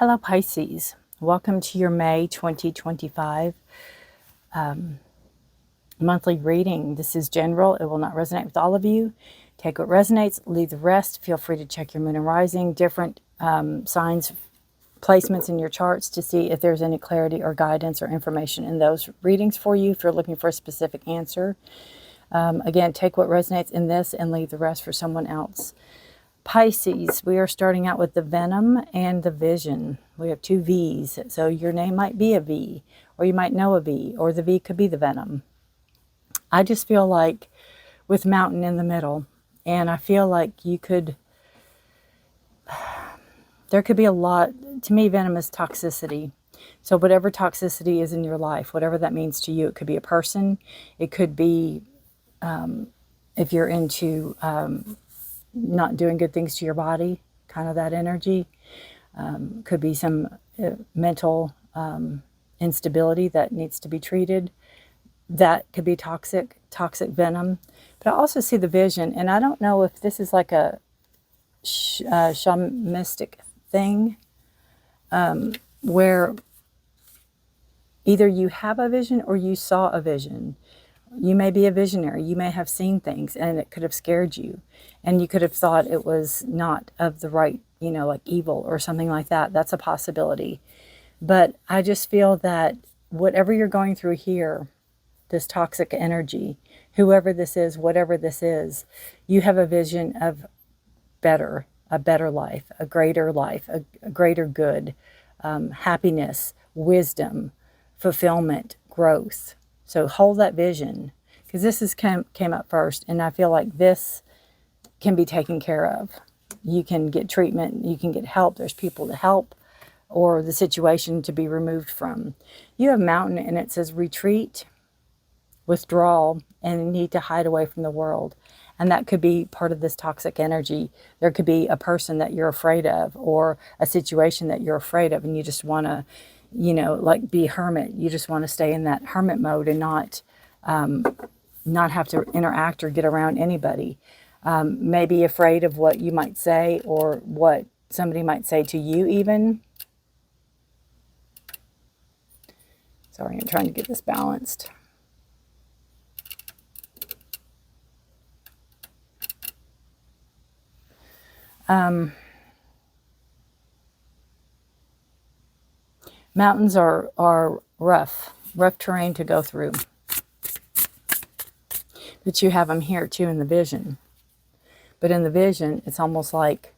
Hello Pisces, welcome to your May 2025 monthly reading. This is general. It will not resonate with all of you. Take what resonates, leave the rest. Feel free to check your moon and rising, different signs, placements in your charts to see if there's any clarity or guidance or information in those readings for you if you're looking for a specific answer. Again, take what resonates in this and leave the rest for someone else. Pisces, we are starting out with the Venom and the Vision. We have two V's, so your name might be a V, or you might know a V, or the V could be the Venom. I just feel like with Mountain in the middle, and I feel like you could, there could be a lot, to me Venom is toxicity. So whatever toxicity is in your life, whatever that means to you, it could be a person, it could be, if you're into not doing good things to your body, kind of that energy. Could be some mental instability that needs to be treated. That could be toxic venom. But I also see the Vision, and I don't know if this is like a shamanistic thing, where either you have a vision or you saw a vision. You may be a visionary. You may have seen things and it could have scared you. And you could have thought it was not of the right, like evil or something like that. That's a possibility. But I just feel that whatever you're going through here, this toxic energy, whoever this is, whatever this is, you have a vision of a better life, a greater life, a greater good, happiness, wisdom, fulfillment, growth. So hold that vision, because this came up first, and I feel like this can be taken care of. You can get treatment, you can get help, there's people to help, or the situation to be removed from. You have Mountain, and it says retreat, withdrawal, and need to hide away from the world. And that could be part of this toxic energy. There could be a person that you're afraid of, or a situation that you're afraid of, and you just want to like be a hermit. You just want to stay in that hermit mode and not have to interact or get around anybody. Maybe afraid of what you might say or what somebody might say to you even. Sorry, I'm trying to get this balanced. Mountains are rough terrain to go through. But you have them here too in the Vision. But in the Vision, it's almost like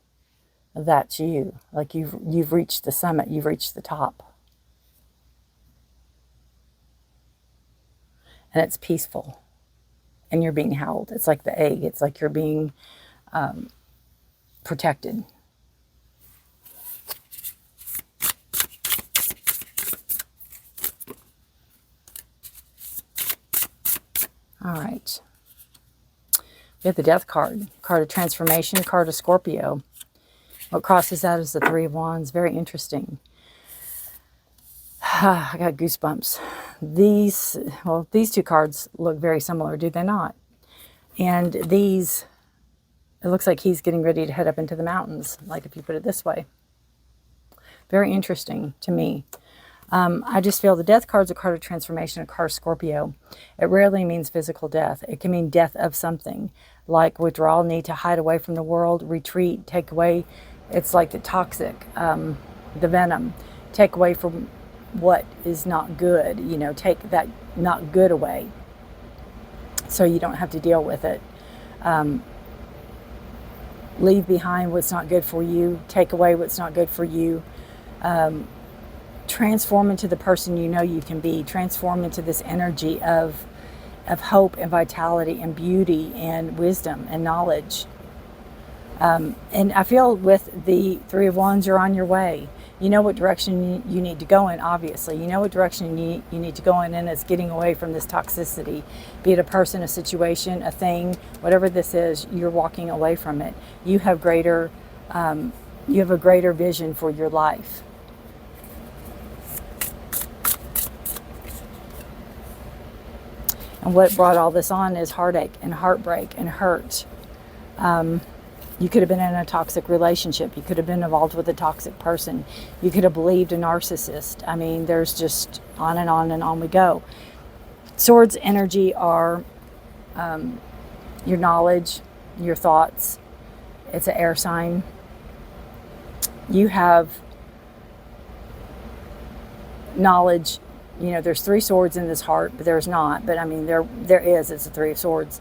that's you. Like you've reached the summit, you've reached the top. And it's peaceful. And you're being held. It's like the egg. It's like you're being protected. All right. We have the Death card of transformation, card of Scorpio. What crosses out is the Three of Wands. Very interesting. I got goosebumps. These two cards look very similar, do they not? And these, it looks like he's getting ready to head up into the mountains, like if you put it this way. Very interesting to me. I just feel the Death card is a card of transformation, a card of Scorpio. It rarely means physical death. It can mean death of something, like withdrawal, need to hide away from the world, retreat, take away. It's like the toxic, the venom. Take away from what is not good, take that not good away so you don't have to deal with it. Leave behind what's not good for you, take away what's not good for you. Transform into the person you can be. Transform into this energy of hope and vitality and beauty and wisdom and knowledge. And I feel with the Three of Wands, you're on your way. You know what direction you need to go in, obviously. You know what direction you need to go in, and it's getting away from this toxicity. Be it a person, a situation, a thing, whatever this is, you're walking away from it. You have a greater vision for your life. And what brought all this on is heartache and heartbreak and hurt. You could have been in a toxic relationship. You could have been involved with a toxic person. You could have believed a narcissist. I mean, there's just on and on we go. Swords energy are your knowledge, your thoughts. It's an air sign. You have knowledge. You know, there's 3 swords in this heart, but there's not. But I mean, there is. It's a 3 of swords.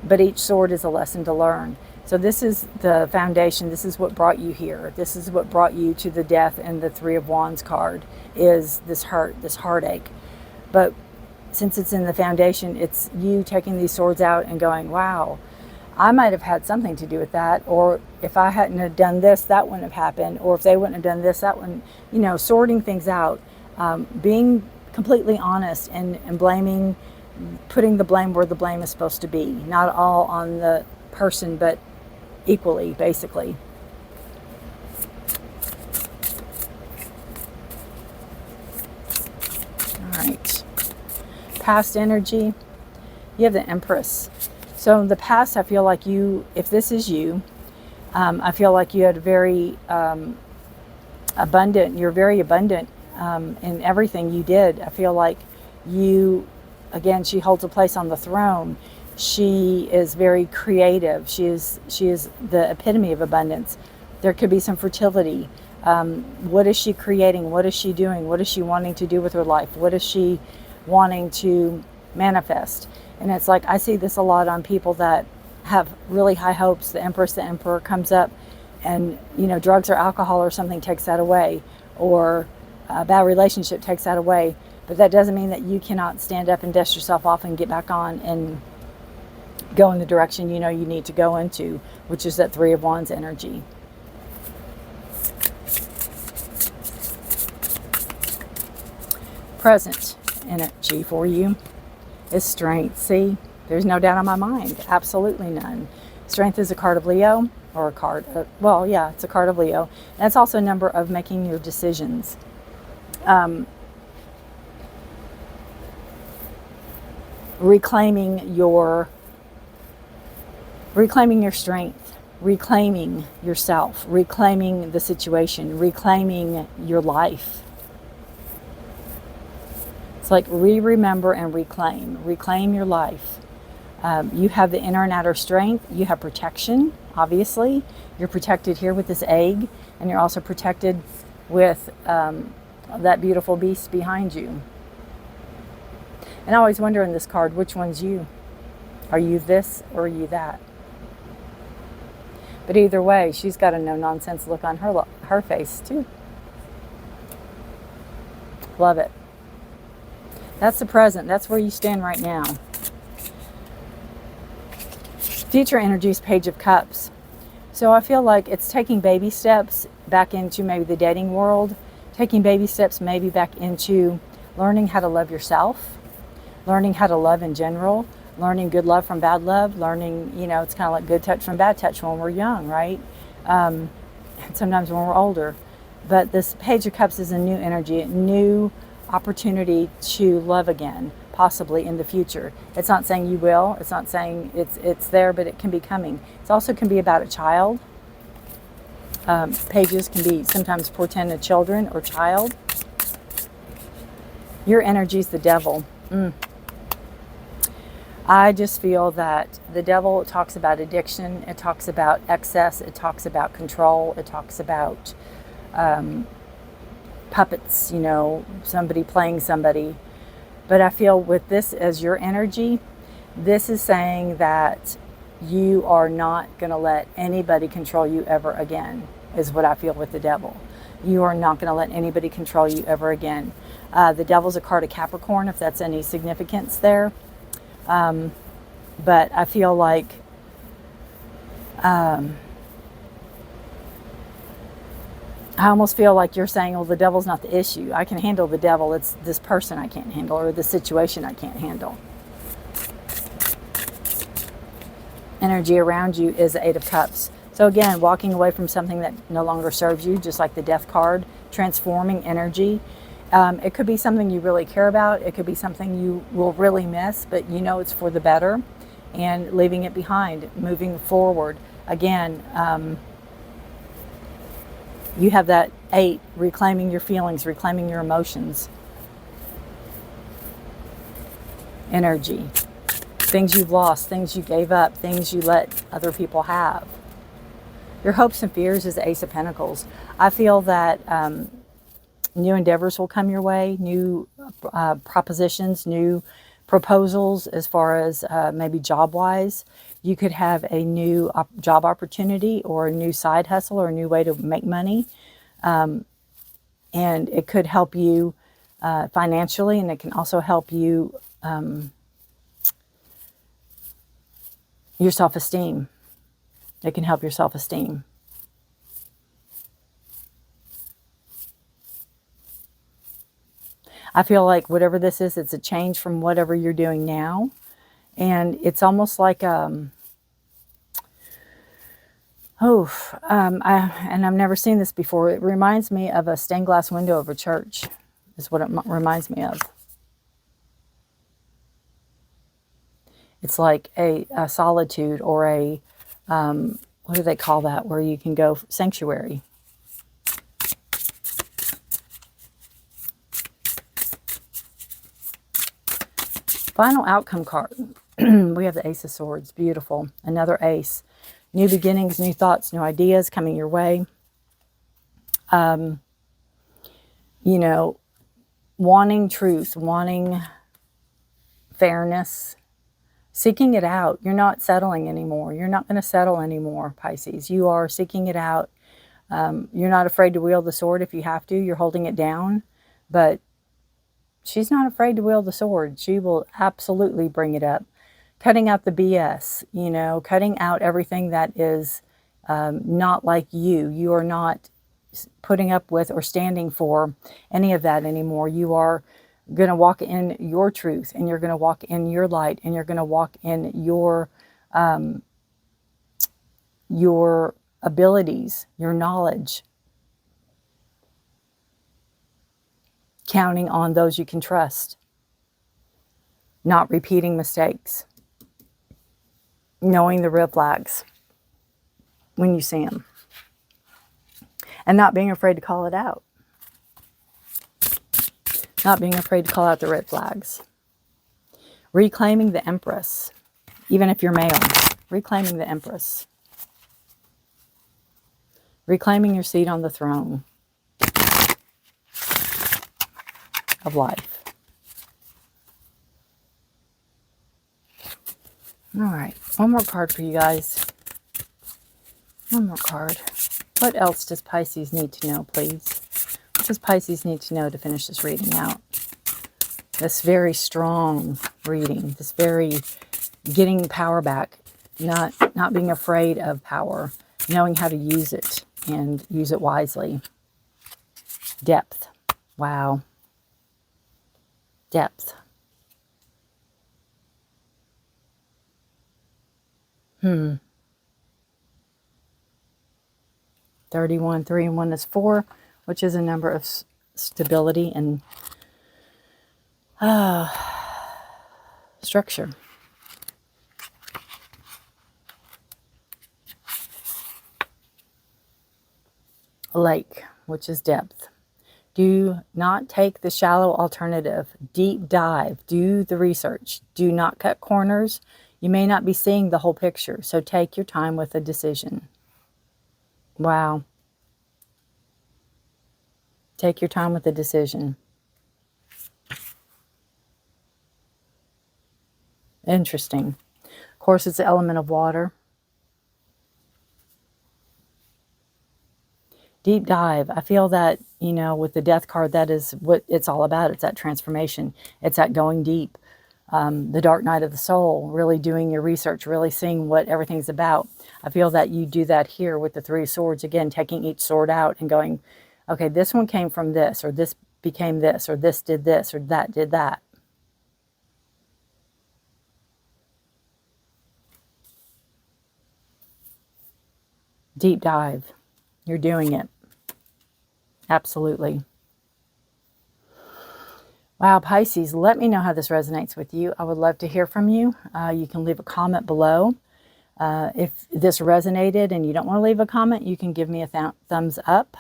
But each sword is a lesson to learn. So this is the foundation. This is what brought you here. This is what brought you to the death and the 3 of Wands card, is this hurt, this heartache. But since it's in the foundation, it's you taking these swords out and going, wow, I might have had something to do with that. Or if I hadn't have done this, that wouldn't have happened. Or if they wouldn't have done this, that wouldn't, you know, sorting things out, being completely honest and blaming, putting the blame where the blame is supposed to be. Not all on the person, but equally, basically. All right. Past energy. You have the Empress. So in the past, I feel like you, if this is you, I feel like you had very abundant, you're very abundant in everything you did. I feel like you, again, she holds a place on the throne. She is very creative. She is the epitome of abundance. There could be some fertility. What is she creating? What is she doing? What is she wanting to do with her life? What is she wanting to manifest? And it's like, I see this a lot on people that have really high hopes. The Empress, the Emperor comes up and, you know, drugs or alcohol or something takes that away, or a bad relationship takes that away. But that doesn't mean that you cannot stand up and dust yourself off and get back on and go in the direction you know you need to go into, which is that 3 of Wands energy. Present energy for you is strength. See, there's no doubt in my mind, absolutely none. Strength is a card of Leo, or a card, well, yeah, it's a card of Leo. And it's also a number of making your decisions. Reclaiming your strength, reclaiming yourself, reclaiming the situation, reclaiming your life. It's like remember and reclaim your life. You have the inner and outer strength. You have protection, obviously. You're protected here with this egg, and you're also protected with that beautiful beast behind you. And I always wonder in this card, which one's you? Are you this or are you that? But either way, she's got a no-nonsense look on her face too. Love it. That's the present. That's where you stand right now. Future energies, Page of Cups. So I feel like it's taking baby steps back into maybe the dating world, taking baby steps maybe back into learning how to love yourself, learning how to love in general, learning good love from bad love, learning, you know, it's kind of like good touch from bad touch when we're young, right? And sometimes when we're older. But this Page of Cups is a new energy, a new opportunity to love again, possibly in the future. It's not saying you will. It's not saying it's there, but it can be coming. It also can be about a child. Pages can be sometimes portend a children or child. Your energy is the Devil. I just feel that the Devil talks about addiction. It talks about excess. It talks about control. It talks about puppets, you know, somebody playing somebody. But I feel with this as your energy, this is saying that you are not going to let anybody control you ever again, is what I feel with the Devil. You are not going to let anybody control you ever again. The Devil's a card of Capricorn, if that's any significance there. But I feel like I almost feel like you're saying, well, the devil's not the issue. I can handle the devil. It's this person I can't handle, or the situation I can't handle. Energy around you is the 8 of Cups. So again, walking away from something that no longer serves you, just like the Death card, transforming energy. It could be something you really care about. It could be something you will really miss, but you know it's for the better, and leaving it behind, moving forward. again, you have that 8, reclaiming your feelings, reclaiming your emotions, energy. Things you've lost, things you gave up, things you let other people have. Your hopes and fears is the Ace of Pentacles. I feel that new endeavors will come your way, new propositions, new proposals as far as maybe job-wise. You could have a new job opportunity or a new side hustle or a new way to make money. And it could help you financially, and it can also help you your self-esteem. It can help your self-esteem. I feel like whatever this is, it's a change from whatever you're doing now. And it's almost like, and I've never seen this before. It reminds me of a stained glass window of a church, is what it reminds me of. It's like a solitude or a, what do they call that, where you can go sanctuary. Final outcome card. We have the Ace of Swords. Beautiful. Another ace. New beginnings, new thoughts, new ideas coming your way. You know, wanting truth, wanting fairness, seeking it out. You're not settling anymore. You're not going to settle anymore, Pisces. You are seeking it out. You're not afraid to wield the sword if you have to. You're holding it down. But she's not afraid to wield the sword. She will absolutely bring it up. Cutting out the BS, you know, cutting out everything that is not like you. You are not putting up with or standing for any of that anymore. You are going to walk in your truth, and you're going to walk in your light, and you're going to walk in your abilities, your knowledge. Counting on those you can trust. Not repeating mistakes. Knowing the red flags when you see them. And not being afraid to call it out. Not being afraid to call out the red flags. Reclaiming the Empress. Even if you're male. Reclaiming the Empress. Reclaiming your seat on the throne of life. All right, one more card for you guys. One more card. What else does Pisces need to know, please? What does Pisces need to know to finish this reading out? This very strong reading. This very getting power back. Not being afraid of power. Knowing how to use it and use it wisely. Depth. Wow. Depth. 31, 3 and 1 is 4, which is a number of stability and structure. Lake, which is depth. Do not take the shallow alternative. Deep dive. Do the research. Do not cut corners. You may not be seeing the whole picture, so take your time with a decision. Wow. Take your time with the decision. Interesting. Of course, it's the element of water. Deep dive. I feel that, you know, with the death card, that is what it's all about. It's that transformation. It's that going deep. The dark night of the soul, really doing your research, really seeing what everything's about. I feel that you do that here with the 3 of Swords. Again, taking each sword out and going, okay, this one came from this, or this became this, or this did this, or that did that. Deep dive. You're doing it. Absolutely. Wow, Pisces, let me know how this resonates with you. I would love to hear from you. You can leave a comment below. If this resonated and you don't want to leave a comment, you can give me a thumbs up.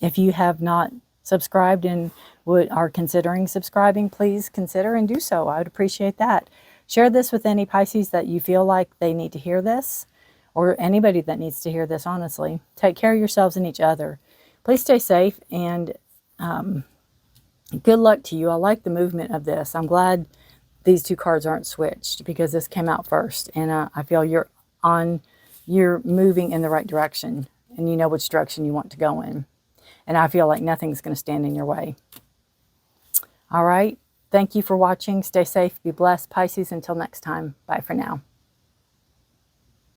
If you have not subscribed and are considering subscribing, please consider and do so. I would appreciate that. Share this with any Pisces that you feel like they need to hear this, or anybody that needs to hear this, honestly. Take care of yourselves and each other. Please stay safe, and good luck to you. I like the movement of this. I'm glad these two cards aren't switched, because this came out first, and I feel you're moving in the right direction, and you know which direction you want to go in. And I feel like nothing's going to stand in your way. All right. Thank you for watching. Stay safe. Be blessed, Pisces. Until next time. Bye for now.